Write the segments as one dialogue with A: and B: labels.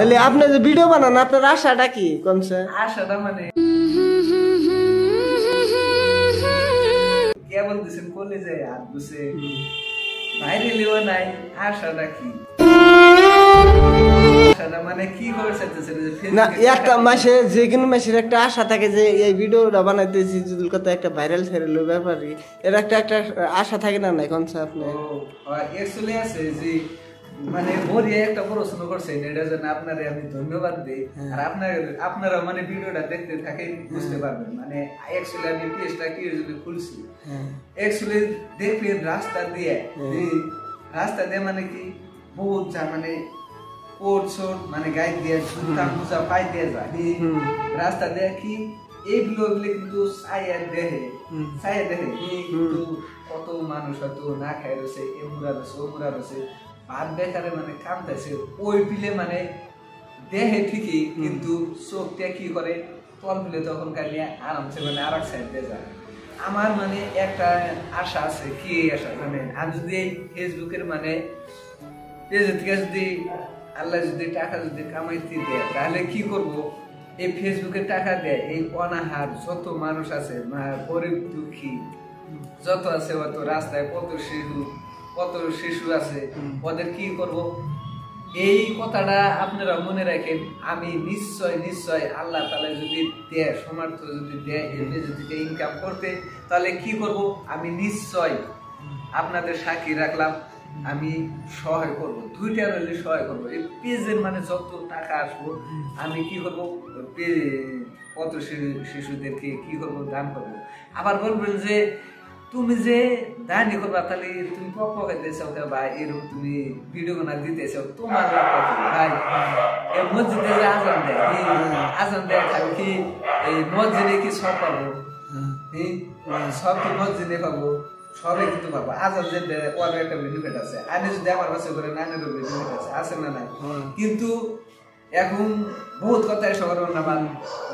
A: তাহলে আপনি যে ভিডিও বানান আপনার আশাটা কি কোনছে?
B: আশাটা মানে কে বলতেছেন কোলে যায় আর বুঝে বাইরে লিও নাই আশাটা কি? আশাটা মানে কি করতেছেন
A: না একটা মাসে যে কোনো মাসের একটা আশা থাকে যে এই ভিডিওটা বানাইতেছি যদি কত একটা ভাইরাল ছেড়ে ব্যাপারই এর একটা আশা থাকে না নাই কোনছে আপনি?
B: অ্যাকচুয়ালি আছে যে মানে বড়িয়া একটা প্রশ্ন করছেন এটার জন্য আপনারে আমি ধন্যবাদ দিই আর আপনারা মানে ভিডিওটা দেখতে থাকেন বুঝতে পারবেন মানে অ্যাকচুয়ালি আমি পেজটা কি জন্য খুলছি অ্যাকচুয়ালি দেখবেন রাস্তা দিয়ে মানে কি বহুত যা মানে কোট শোট মানে গায়ে দিয়ে জুতা মুজা পাই দিয়ে যায় রাস্তা দিয়ে কি এইগুলো কিন্তু ছায়া দেহে কিন্তু কত মানুষ হয়তো না খাই রয়েছে এমুরা রয়েছে ওমুরা রয়েছে ভাত বেকারে মানে কামতেছে ওই পিলে মানে দেহে ঠিকই কিন্তু চোখটা কি করে তল পিলে তখন কালিয়ে আরামসে মানে আর এক সাইড দিয়ে যায়। আমার মানে একটা আশা আছে কি আশা মানে আমি যদি এই ফেসবুকের মানে পেজ থেকে যদি আল্লাহ যদি টাকা যদি কামাইতে দেয় তাহলে কি করব এই ফেসবুকে টাকা দেয় এই অনাহার যত মানুষ আছে গরিব দুঃখী যত আছে অত রাস্তায় কত শিশু আছে ওদের কি করব এই কথাটা আপনারা মনে রাখেন। আমি নিশ্চয় আল্লাহ তাআলা যদি দেয় সমর্থ যদি দেয় এমনি যদি ইনকাম করতে তাহলে কি করব আমি নিশ্চয় আপনাদের সাক্ষী রাখলাম আমি সহায় করব দুইটার হলে সহায় করব এই পেজের মানে যত টাকা আসবো আমি কি করব কত শিশুদেরকে কি করব দান করব। আবার বলবেন যে তুমি যে দানি করবা তাহলে তুমি পক্ষ খাইতেছো বা এরকম তুমি ভিডিও বানা দিতেছো তোমার ভাই মসজিদে যে আজান দেয় খাবে কি এই মসজিদে কি সব পাবো সব কি মসজিদে পাবো সবাই কিন্তু পাবো আজান যে ওর একটা বেনিফিট আছে আনে যদি আমার কাছে করে নানেরও বেনিফিট আছে না নাই কিন্তু এখন বহুত কথাই সবার নামান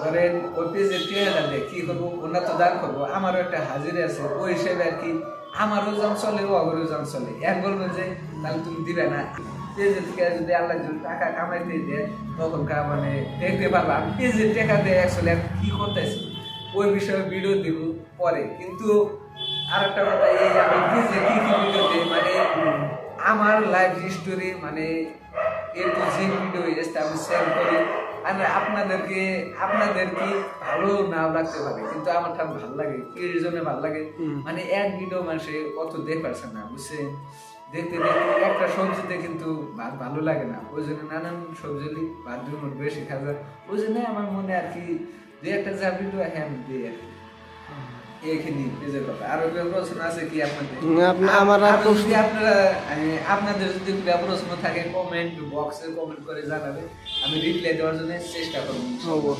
B: ধরেন ওই পেজে টেনে দেয় কি করবো ওনার তো দান করবো আমারও একটা হাজিরা আছে ওই হিসেবে আর কি আমারও জান চলে ও আমারও জান চলে এক বলবেন যে তাহলে তুমি দিবে না পেজের থেকে যদি আল্লাহ যদি টাকা কামাইতে দেয় তখন মানে দেখতে পারবো আমি পেজের টাকা দিয়ে অ্যাকচুয়ালি কি করতেছি ওই বিষয়ে ভিডিও দিব পরে। কিন্তু আর একটা কথা এই আমি পেজে কি ভিডিও দিই মানে আমার লাইফ হিস্টোরি মানে একটু যে ভিডিও এসে আমি শেয়ার করি আমি আপনাদেরকে ভালো নাও লাগতে পারে কিন্তু আমার ঠাম ভালো লাগে এর জন্য ভালো লাগে মানে এক ভিডিও মানুষে কত দেখতে না বুঝছে দেখতে একটা সবজিতে কিন্তু ভালো লাগে না ওই জন্য নানান সবজি ভাত দুই বেশি খাওয়া ওই জন্য আমার মনে আর কি যে একটা যা ভিডিও হ্যাঁ দিই আর কি এইখানে পেজের কথা। আর প্রশ্ন আছে কি আপনাদের যদি প্রশ্ন থাকে কমেন্ট বক্সে কমেন্ট করে জানাবে আমি রিপ্লাই দেওয়ার জন্য চেষ্টা করবো।